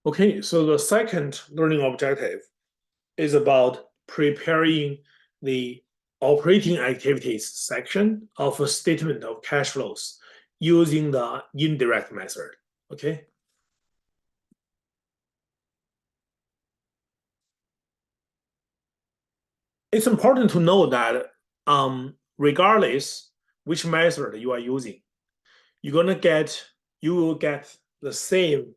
Okay, so the second learning objective is about preparing the operating activities section of a statement of cash flows using the indirect method. Okay. It's important to know that regardless which method you are using, you will get the same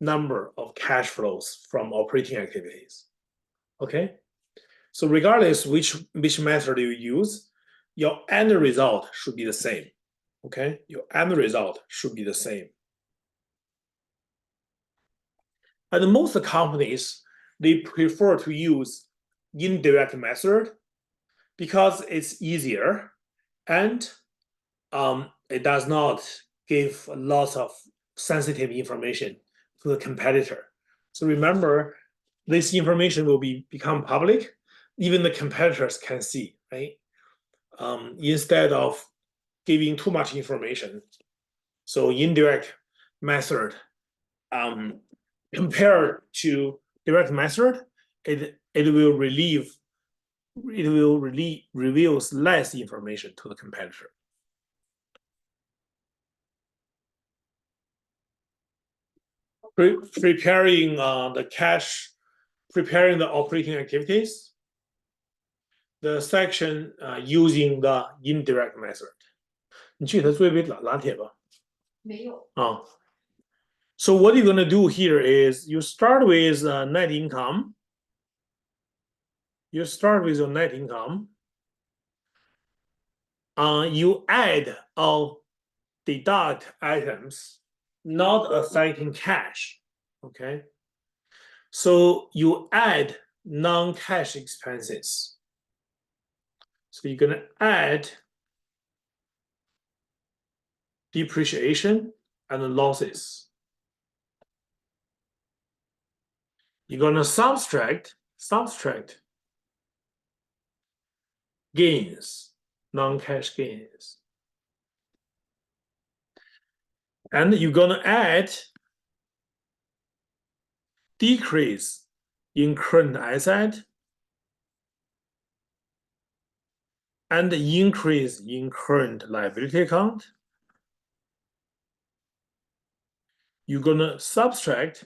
number of cash flows from operating activities. Okay. So regardless which method you use, your end result should be the same. Okay, your end result should be the same. And most companies, they prefer to use indirect method because it's easier and it does not give lots of sensitive information to the competitor. So remember, this information will become public. Even the competitors can see, right? Instead of giving too much information. So indirect method compared to direct method, it will reveals less information to the competitor. Preparing preparing the operating activities, the section using the indirect method. 你记得做一杯拿铁吧？没有。啊。So what you're gonna do here is you start with net income. You start with your net income. You add or deduct items not affecting cash. Okay. So you add non-cash expenses. So you're gonna add depreciation and losses. You're gonna subtract gains, non-cash gains. And you're gonna add decrease in current asset and increase in current liability account. You're gonna subtract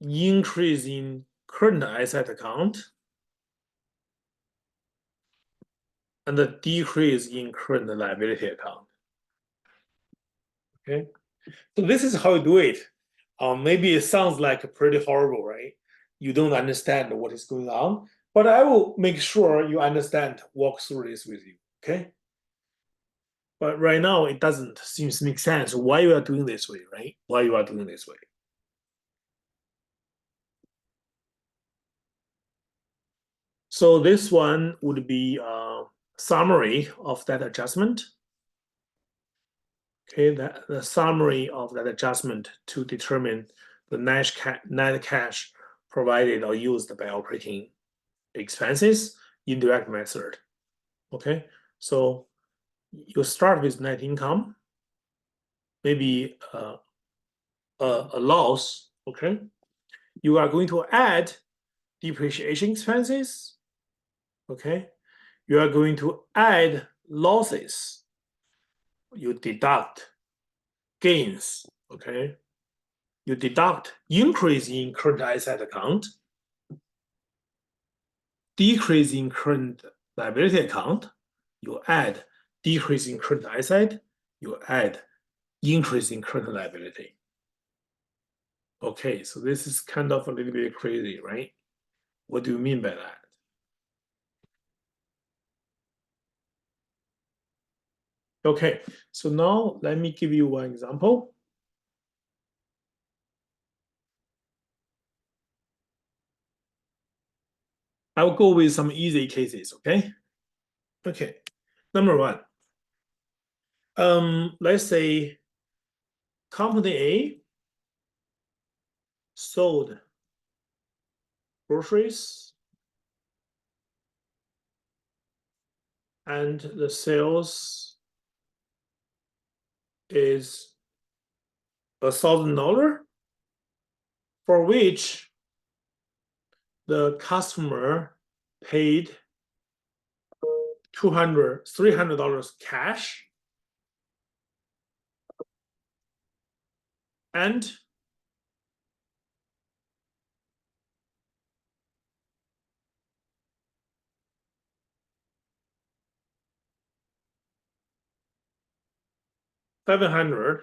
increase in current asset account and the decrease in current liability account. Okay, so this is how you do it. Maybe it sounds like pretty horrible, right? You don't understand what is going on, but I will make sure you understand, walk through this with you, okay? But right now, it doesn't seem to make sense why you are doing this way, right? Why you are doing this way. So this one would be a summary of that adjustment. Okay, the summary of that adjustment to determine the net cash provided or used by operating expenses, indirect method. Okay, so you start with net income, maybe a loss. Okay, you are going to add depreciation expenses. Okay, you are going to add losses. You deduct gains. Okay, you deduct increase in current asset account, decrease in current liability account. You add decrease in current asset. You add increase in current liability. Okay, so this is kind of a little bit crazy, right? What do you mean by that? Okay, so now let me give you one example. I'll go with some easy cases, okay? Okay, number one. Let's say company A sold groceries and the sales is $1,000. for which the customer paid $300 cash and $700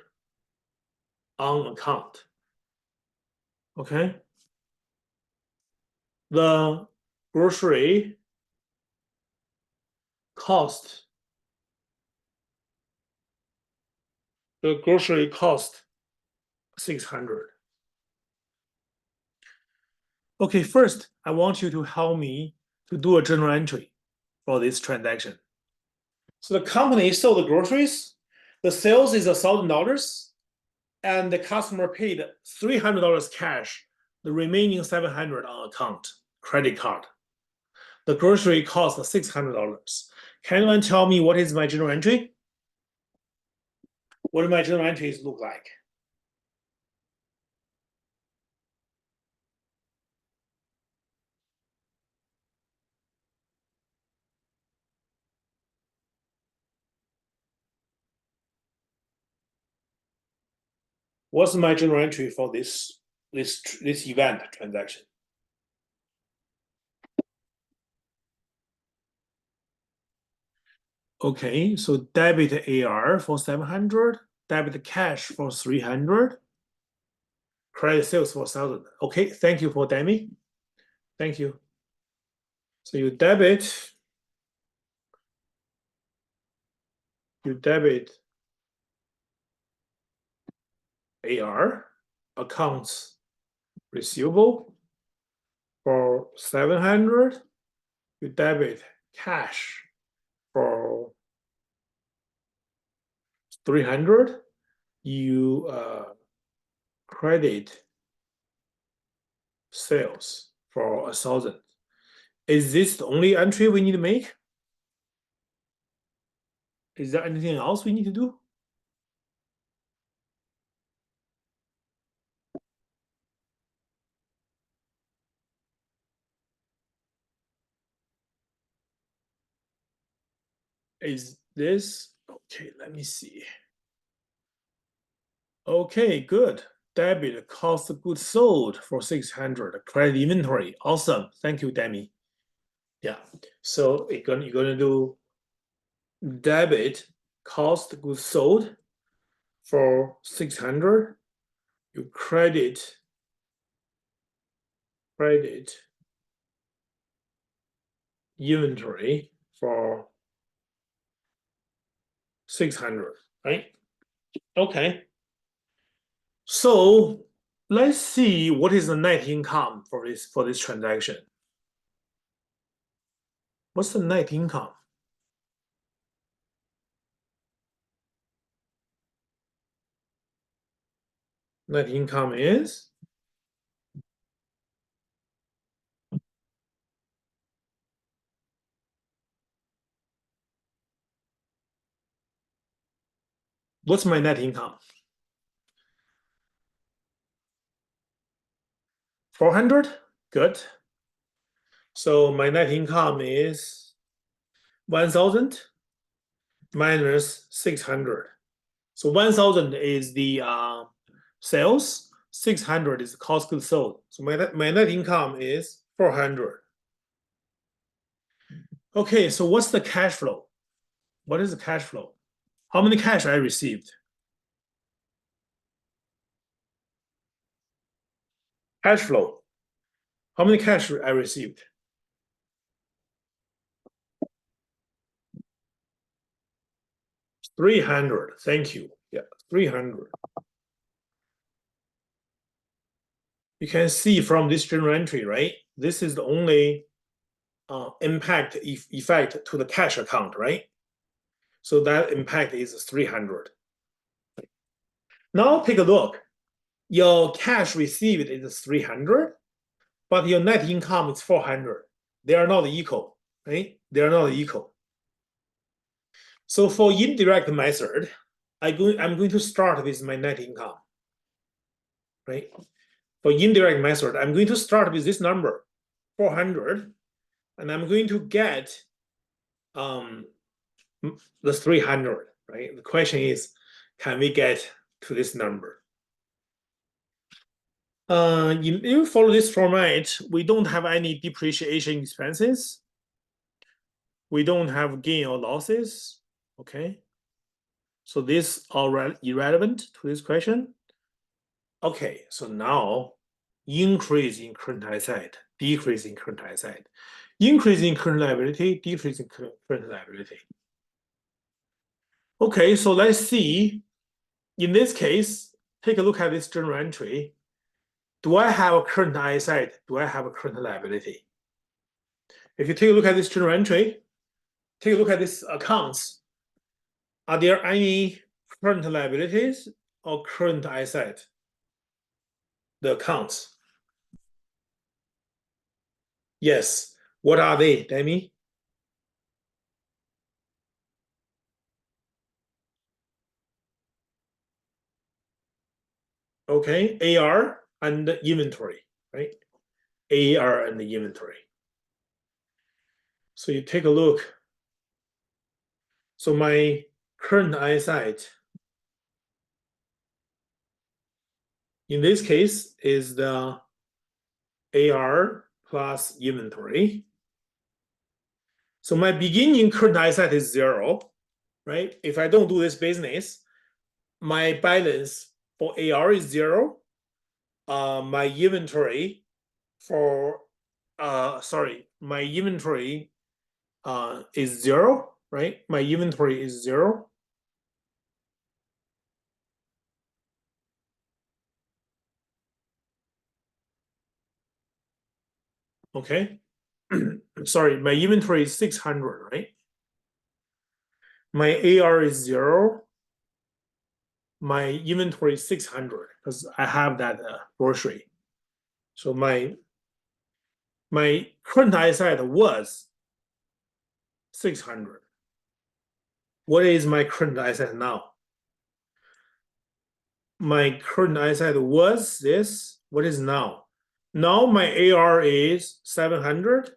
on account. Okay. The grocery cost $600. Okay, first I want you to help me to do a journal entry for this transaction. So the company sold the groceries, the sales is $1,000, and the customer paid $300 cash, the remaining $700 on account, credit card. The grocery cost $600. Can anyone tell me what is my journal entry? What do my journal entries look like? What's my journal entry for this event transaction? Okay, so debit AR for 700, debit cash for 300, credit sales for 1,000. Okay, thank you for Demi. Thank you. So you debit AR, accounts receivable for 700, you debit cash for 300, you credit sales for 1,000. Is this the only entry we need to make? Is there anything else we need to do? Is this okay? Let me see. Okay, good. Debit cost of goods sold for 600. Credit inventory. Awesome. Thank you, Demi. Yeah. So you're gonna do debit cost of goods sold for 600. You credit inventory for 600, right? Okay. So let's see what is the net income for this transaction. What's the net income? Net income is what's my net income? 400? Good. So my net income is 1,000 minus 600. So 1,000 is the sales, 600 is cost of goods sold. So my net income is 400. Okay, so what's the cash flow? What is the cash flow? How many cash I received? Cash flow. How many cash I received? 300. Thank you. Yeah, 300. You can see from this journal entry, right? This is the only effect to the cash account, right? So that impact is 300. Now take a look. Your cash received is 300, but your net income is 400. They are not equal, right? They are not equal. So for indirect method, I'm going to start with my net income, right? For indirect method, I'm going to start with this number, 400, and I'm going to get the 300, right? The question is, can we get to this number? If you follow this format, we don't have any depreciation expenses. We don't have gain or losses, okay? So this are irrelevant to this question. Okay, so now increase in current asset, decrease in current asset, increase in current liability, decrease in current liability. Okay, so let's see. In this case, take a look at this journal entry. Do I have a current asset? Do I have a current liability? If you take a look at this journal entry, take a look at this accounts. Are there any current liabilities or current asset? The accounts. Yes. What are they, Demi? Okay, AR and inventory, right? AR and the inventory. So you take a look. So my current asset in this case is the AR plus inventory. So my beginning current asset is 0, right? If I don't do this business, my balance for AR is 0. My inventory for my inventory is 0, right? My inventory is 0. Okay. Sorry, my inventory is 600, right? My AR is 0. My inventory is 600 because I have that grocery. So my current asset was 600. What is my current asset now? My current asset was this. What is now? Now my AR is 700.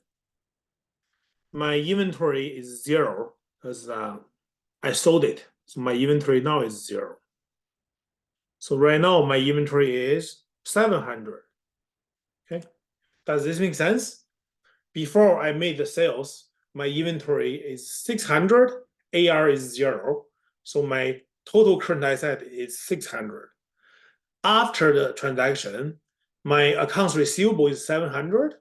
My inventory is 0 because I sold it. So my inventory now is 0. So right now my inventory is 700. Okay. Does this make sense? Before I made the sales, my inventory is 600, AR is 0. So my total current asset is 600. After the transaction, my accounts receivable is 700,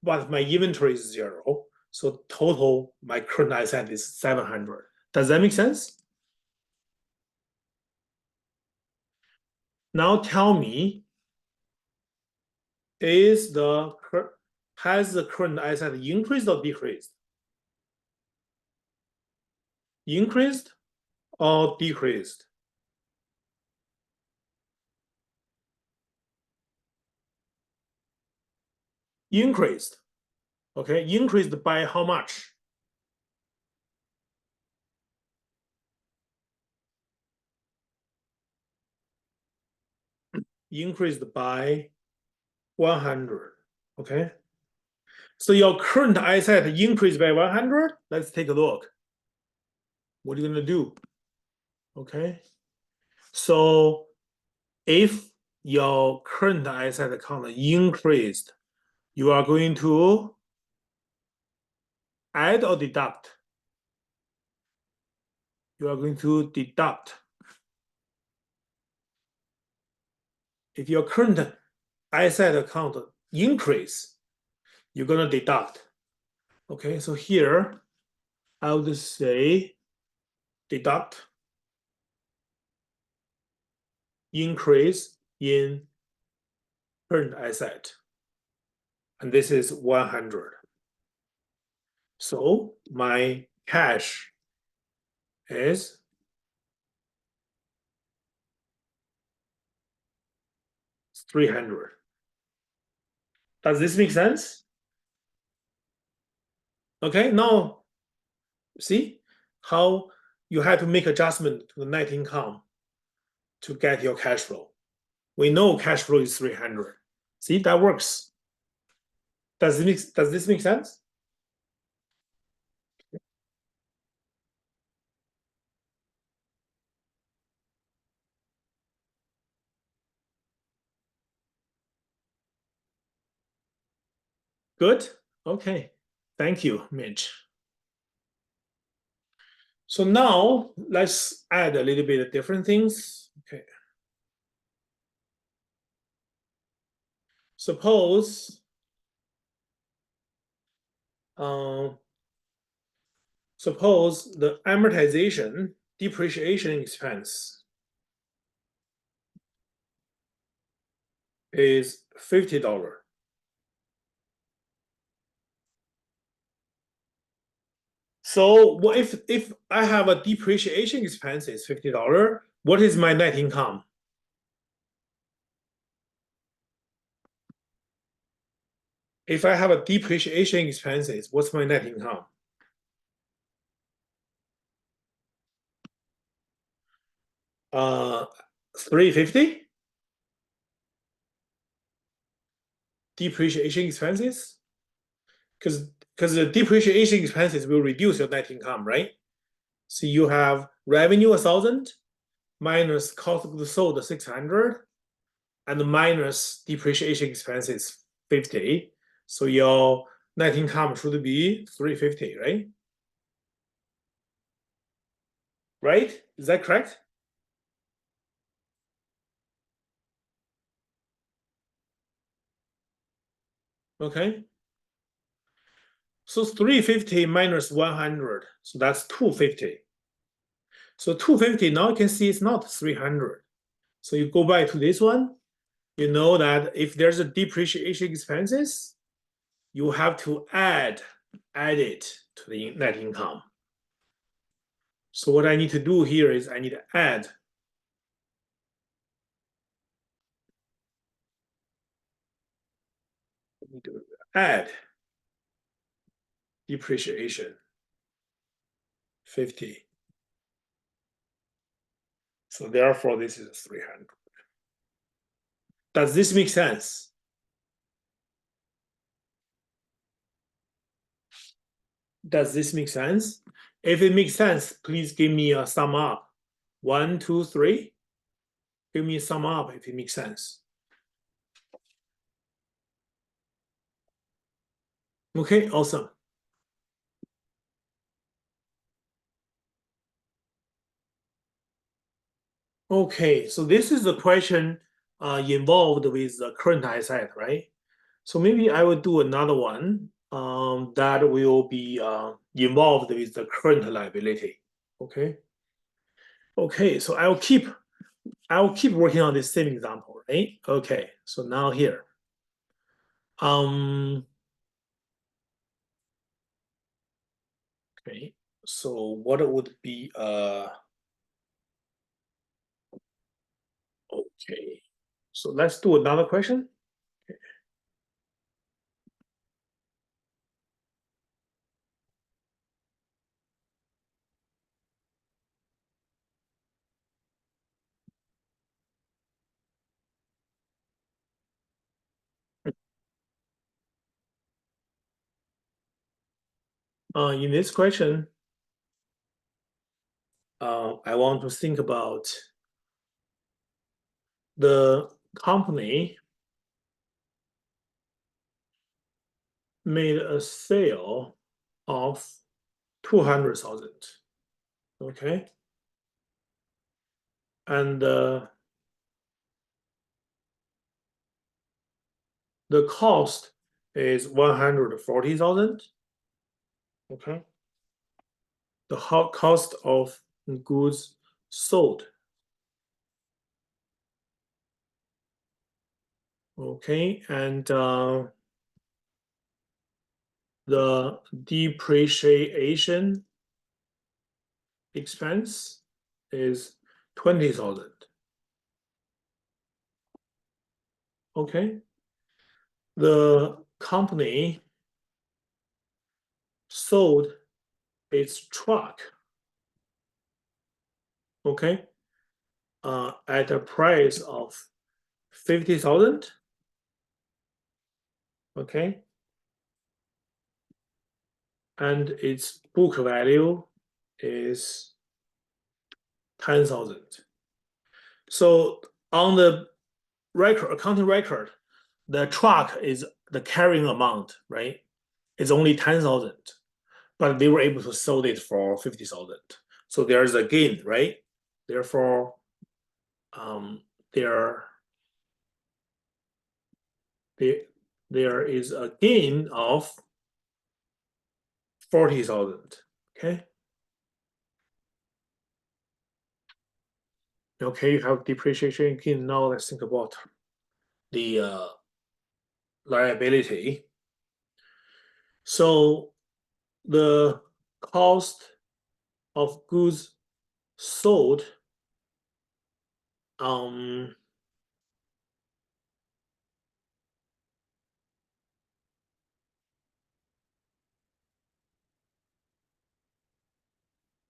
but my inventory is 0. So total, my current asset is 700. Does that make sense? Now tell me, has the current asset increased or decreased? Increased or decreased? Increased. Okay, increased by how much? Increased by 100. Okay. So your current asset increased by 100. Let's take a look. What are you going to do? Okay. So if your current asset account increased, you are going to add or deduct? You are going to deduct. If your current asset account increase, you're going to deduct. Okay, so here I would say deduct increase in current asset. And this is 100. So my cash is 300. Does this make sense? Okay, now see how you have to make adjustment to the net income to get your cash flow. We know cash flow is 300. See, that works. Does this make sense? Good. Okay. Thank you, Mitch. So now let's add a little bit of different things. Okay. Suppose uh, suppose the amortization depreciation expense is $50. So what if I have a depreciation expense is $50, what is my net income? If I have a depreciation expenses, what's my net income? Uh, 350 depreciation expenses, because the depreciation expenses will reduce your net income, right? So you have revenue 1,000 minus cost of goods sold 600 and minus depreciation expenses 50. So your net income should be 350, right? Right? Is that correct? Okay. So 350 minus 100. So that's 250. So 250 now you can see it's not 300. So you go back to this one, you know that if there's a depreciation expenses, you have to add it to the net income. So what I need to do here is I need to add depreciation 50. So therefore this is 300. Does this make sense? Does this make sense? If it makes sense, please give me a sum up. 1, 2, 3. Give me a sum up if it makes sense. Okay, awesome. Okay, so this is the question involved with the current asset, right? So maybe I will do another one that will be involved with the current liability. Okay. Okay, so I'll keep working on this same example, right? Okay, so now here. Um, okay, so what would be okay. So let's do another question. In this question, I want to think about the company made a sale of 200,000. Okay. And the cost is 140,000. Okay. The cost of goods sold. Okay. And the depreciation expense is 20,000. Okay. The company sold its truck, okay, at a price of 50,000. Okay. And its book value is 10,000. So on the record, accounting record, the truck is the carrying amount, right? It's only 10,000, but they were able to sell it for 50,000. So there's a gain, right? Therefore, there, there, there is a gain of 40,000. Okay. Okay, you have depreciation gain. Now let's think about the liability. So the cost of goods sold, um,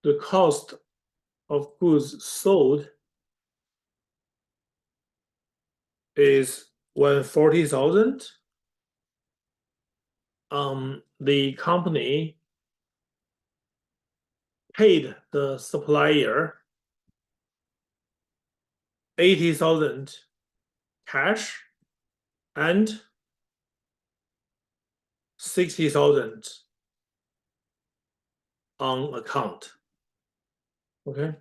the cost of goods sold is 140,000. The company paid the supplier 80,000 cash and 60,000 on account. Okay.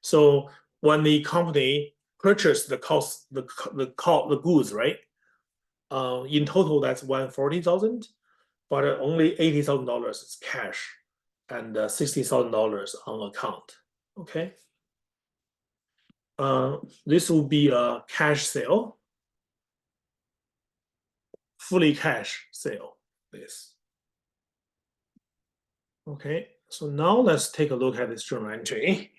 So when the company purchased the goods, right? In total, that's 140,000, but only $80,000 is cash and $60,000 on account. Okay. This will be a cash sale, fully cash sale. This. Okay. So now let's take a look at this journal entry.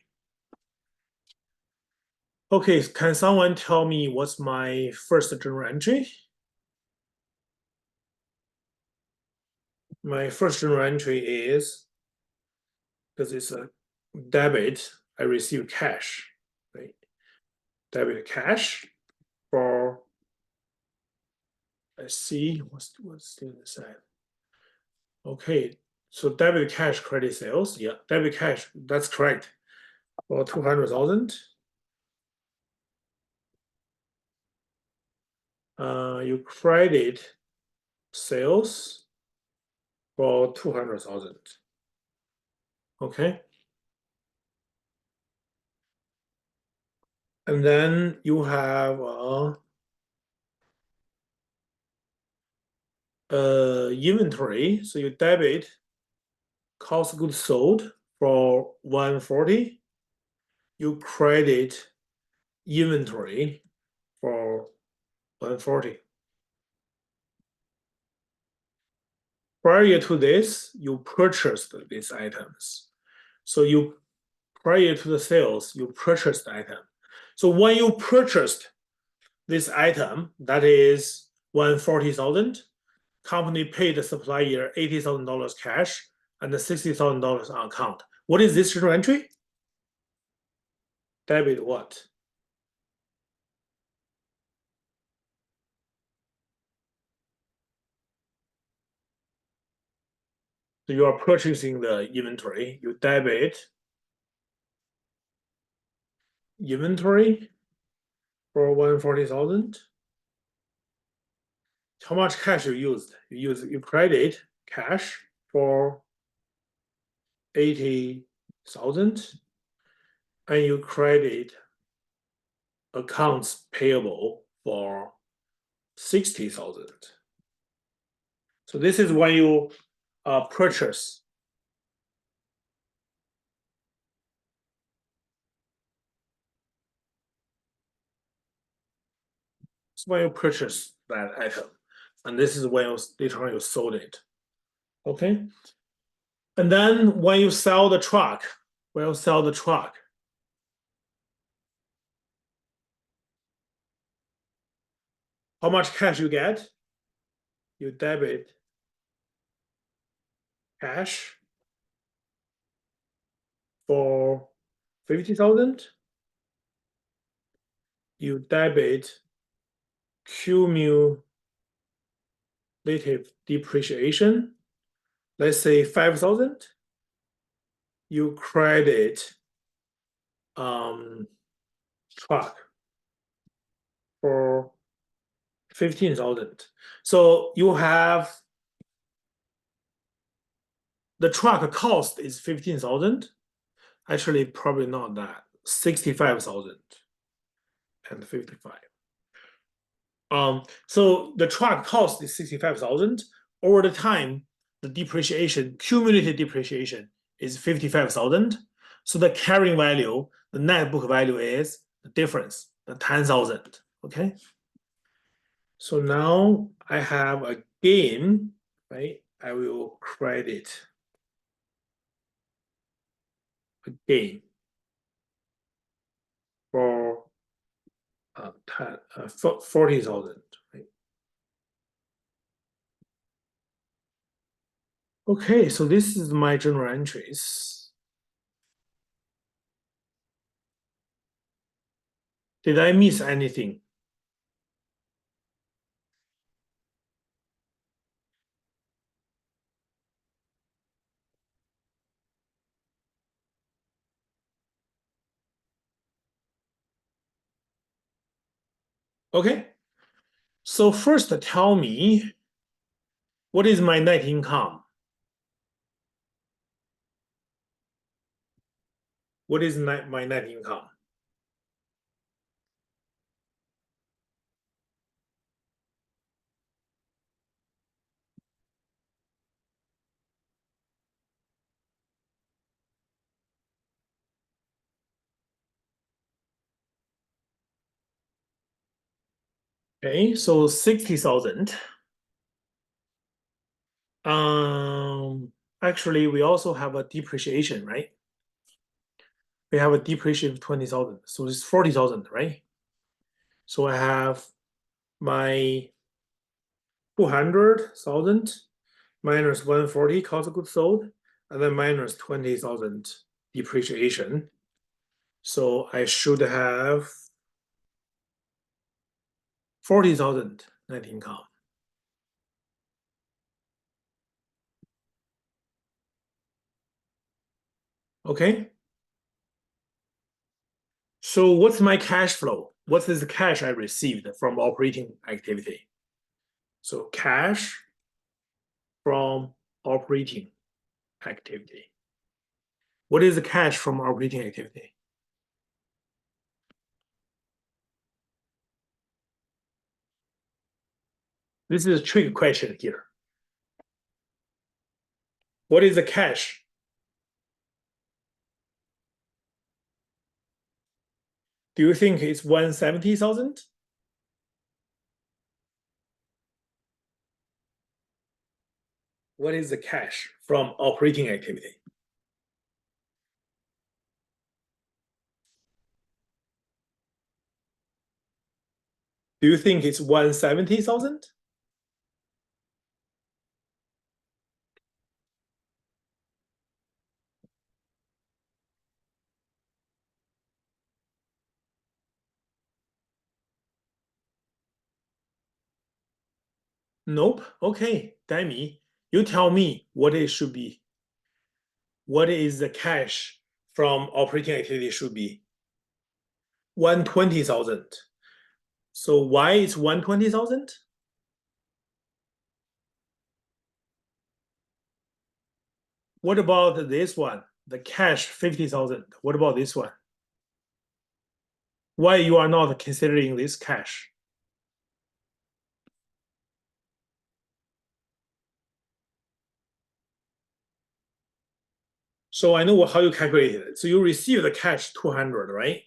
Okay, can someone tell me what's my first journal entry? My first journal entry is, because it's a debit, I receive cash, right? Debit cash for, let's see, what's the other side? Okay, so debit cash credit sales, yeah, debit cash, that's correct. For 200,000. You credit sales for 200,000. Okay. And then you have inventory. So you debit cost of goods sold for 140. You credit inventory for 140. Prior to this, you purchased these items. So you prior to the sales, you purchased the item. So when you purchased this item, that is 140,000, company paid the supplier $80,000 cash and $60,000 on account. What is this journal entry? Debit what? So you are purchasing the inventory. You debit inventory for 140,000. How much cash you used? You credit cash for 80,000 and you credit accounts payable for 60,000. So this is when you purchase. It's when you purchase that item, and this is when you later on you sold it. Okay, and then when you sell the truck, how much cash you get? You debit cash for 50,000. You debit cumulative cumulative depreciation, let's say 5,000, you credit truck for 15,000. So you have the truck cost is 15,000. Actually, probably not that. 65,000 and 55. So the truck cost is 65,000. Over the time, the depreciation, cumulative depreciation is 55,000. So the carrying value, the net book value is the difference, the 10,000. Okay. So now I have a gain, right? I will credit a gain for 40,000. Right? Okay, so this is my journal entries. Did I miss anything? Okay, so first tell me, what is my net income? What is my net income? Okay, so 60,000. Actually, we also have a depreciation, right? We have a depreciation of 20,000, so it's 40,000, right? So I have my 200,000 minus 140 cost of goods sold, and then minus 20,000 depreciation. So I should have 40,000 net income. Okay. So what's my cash flow? What is the cash I received from operating activity? So cash from operating activity. What is the cash from operating activity? This is a trick question here. What is the cash? Do you think it's 170,000? What is the cash from operating activity? Do you think it's 170,000? Nope. Okay, Demi, you tell me what it should be. What is the cash from operating activity should be? 120,000. So why is 120,000? What about this one? The cash 50,000. What about this one? Why you are not considering this cash? So I know how you calculated it. So you receive the cash 200, right?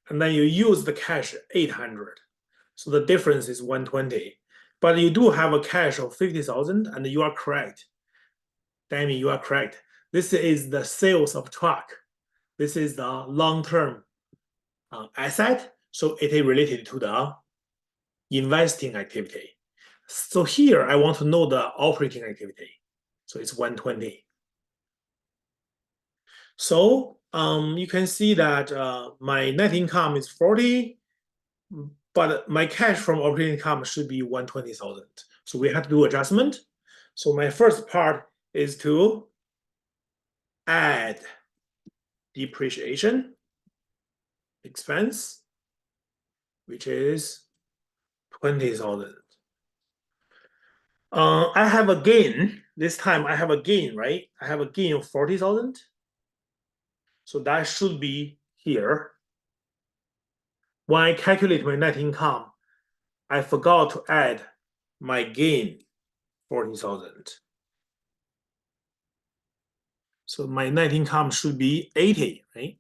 And then you use the cash 800. So the difference is 120. But you do have a cash of 50,000, and you are correct. Danny, you are correct. This is the sales of truck. This is the long-term asset. So it is related to the investing activity. So here I want to know the operating activity. So it's 120. So you can see that my net income is 40, but my cash from operating income should be 120,000. So we have to do adjustment. So my first part is to add depreciation expense, which is 20,000. I have a gain. This time I have a gain, right? I have a gain of 40,000. So that should be here. When I calculate my net income, I forgot to add my gain, 40,000. So my net income should be 80, right?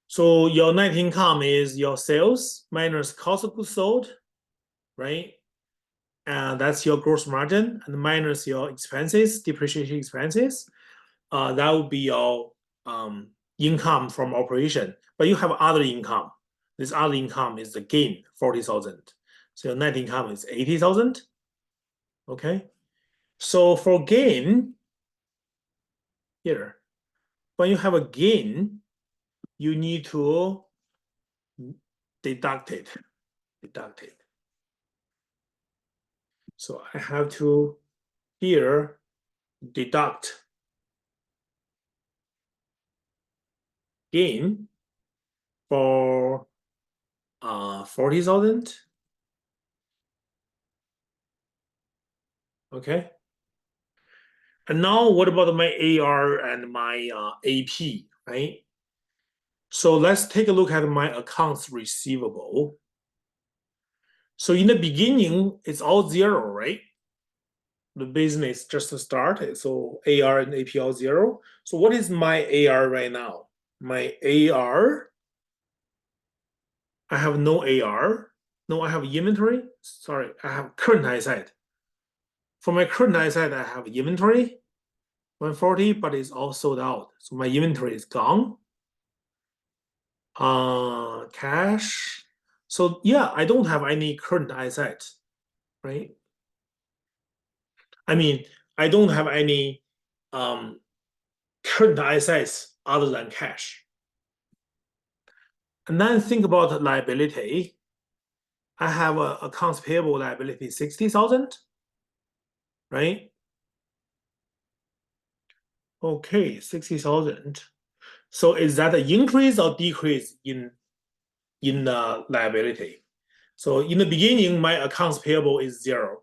So your net income is your sales minus cost of goods sold, right? And that's your gross margin, and minus your expenses, depreciation expenses. That would be your income from operation. But you have other income. This other income is the gain, 40,000. So your net income is 80,000. Okay. So for gain, here, when you have a gain, you need to deduct it. So I have to here deduct gain for 40,000. Okay. And now what about my AR and my AP, right? So let's take a look at my accounts receivable. So in the beginning, it's all zero, right? The business just started. So AR and AP all zero. So what is my AR right now? My AR, I have no AR. No, I have inventory. Sorry, I have current asset. For my current asset, I have inventory, 140, but it's all sold out. So my inventory is gone. Cash. So yeah, I don't have any current assets, right? I mean, I don't have any current assets other than cash. And then think about liability. I have a accounts payable liability 60,000, right? Okay, 60,000. So is that an increase or decrease in the liability? So in the beginning, my accounts payable is zero.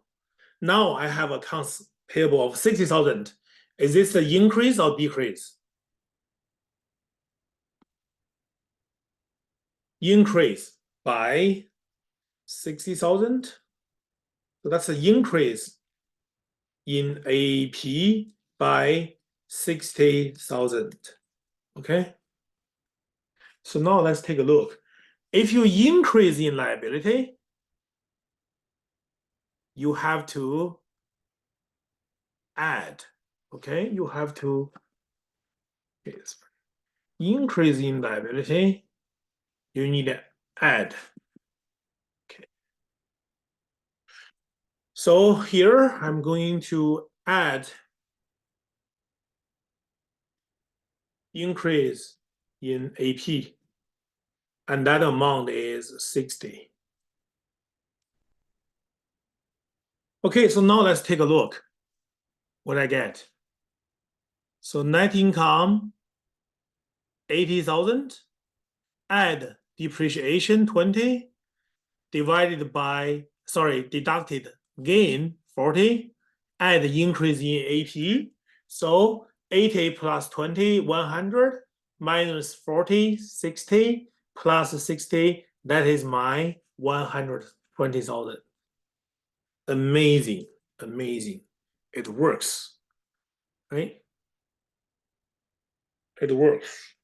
Now I have accounts payable of 60,000. Is this an increase or decrease? Increase by 60,000. So that's an increase in AP by 60,000. Okay. So now let's take a look. If you increase in liability, you have to add. Okay. You have to increase in liability. You need to add. Okay. So here I'm going to add increase in AP, and that amount is 60. Okay, so now let's take a look what I get. So net income 80,000, add depreciation 20, divided by, sorry, deducted gain 40, add increase in AP. So 80 plus 20, 100, minus 40, 60, plus 60, that is my 120,000. Amazing, amazing. It works, right? It works.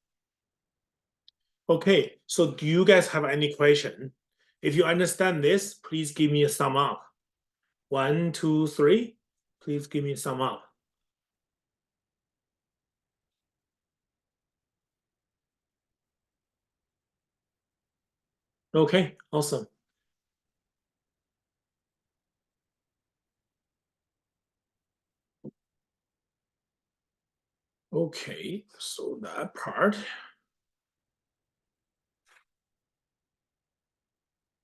Okay, so do you guys have any question? If you understand this, please give me a thumb up. 1, 2, 3. Please give me a thumb up. Okay, awesome. Okay, so that part.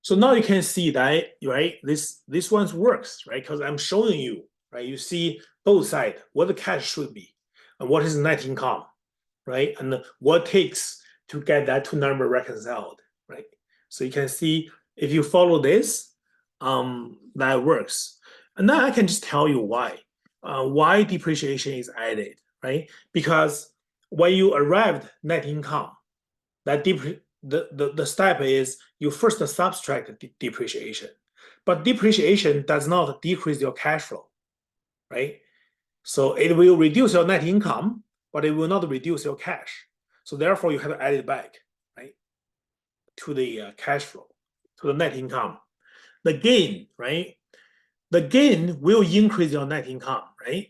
So now you can see that, right? This one works, right? Because I'm showing you, right? You see both sides, what the cash should be, and what is net income, right? And what it takes to get that two number reconciled, right? So you can see if you follow this, that works. And now I can just tell you why depreciation is added, right? Because when you arrived net income, that the step is you first subtract depreciation, but depreciation does not decrease your cash flow, right? So it will reduce your net income, but it will not reduce your cash. So therefore, you have to add it back, right, to the cash flow, to the net income. The gain, right? The gain will increase your net income, right?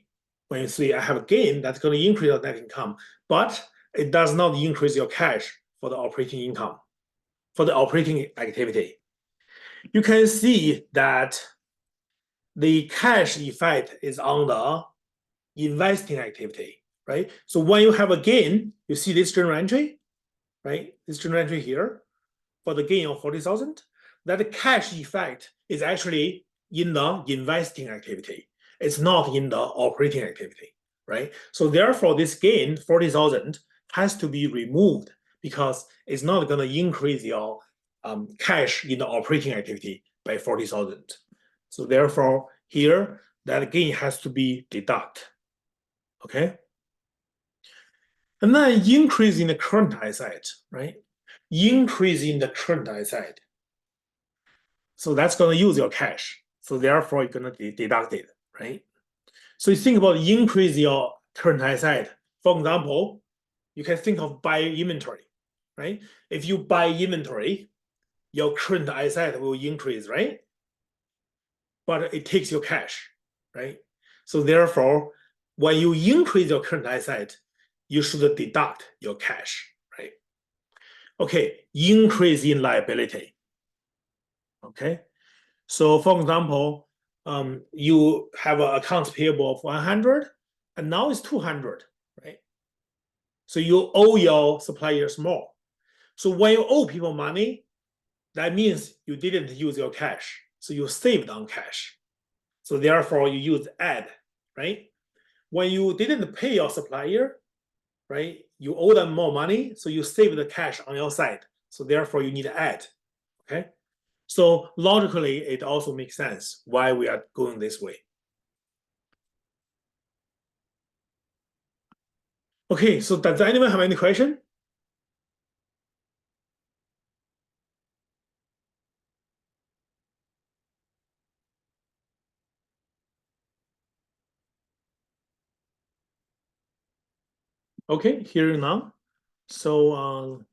When you see I have a gain, that's going to increase your net income, but it does not increase your cash for the operating income, for the operating activity. You can see that the cash effect is on the investing activity, right? So when you have a gain, you see this journal entry, right? This journal entry here for the gain of 40,000. That cash effect is actually in the investing activity. It's not in the operating activity, right? So therefore, this gain 40,000 has to be removed because it's not going to increase your cash in the operating activity by 40,000. So therefore, here that gain has to be deducted. Okay. And then increase in the current asset, right? Increase in the current asset. So that's going to use your cash. So therefore, you're going to deduct it, right? So you think about increase your current asset. For example, you can think of buy inventory, right? If you buy inventory, your current asset will increase, right? But it takes your cash, right? So therefore, when you increase your current asset, you should deduct your cash, right? Okay, increase in liability. Okay, so for example, you have an accounts payable of 100, and now it's 200, right? So you owe your suppliers more. So when you owe people money, that means you didn't use your cash, so you saved on cash. So therefore, you use add, right? When you didn't pay your supplier, right, you owe them more money, so you save the cash on your side. So therefore, you need to add, okay? So logically, it also makes sense why we are going this way. Okay, so does anyone have any question? Okay, here now. So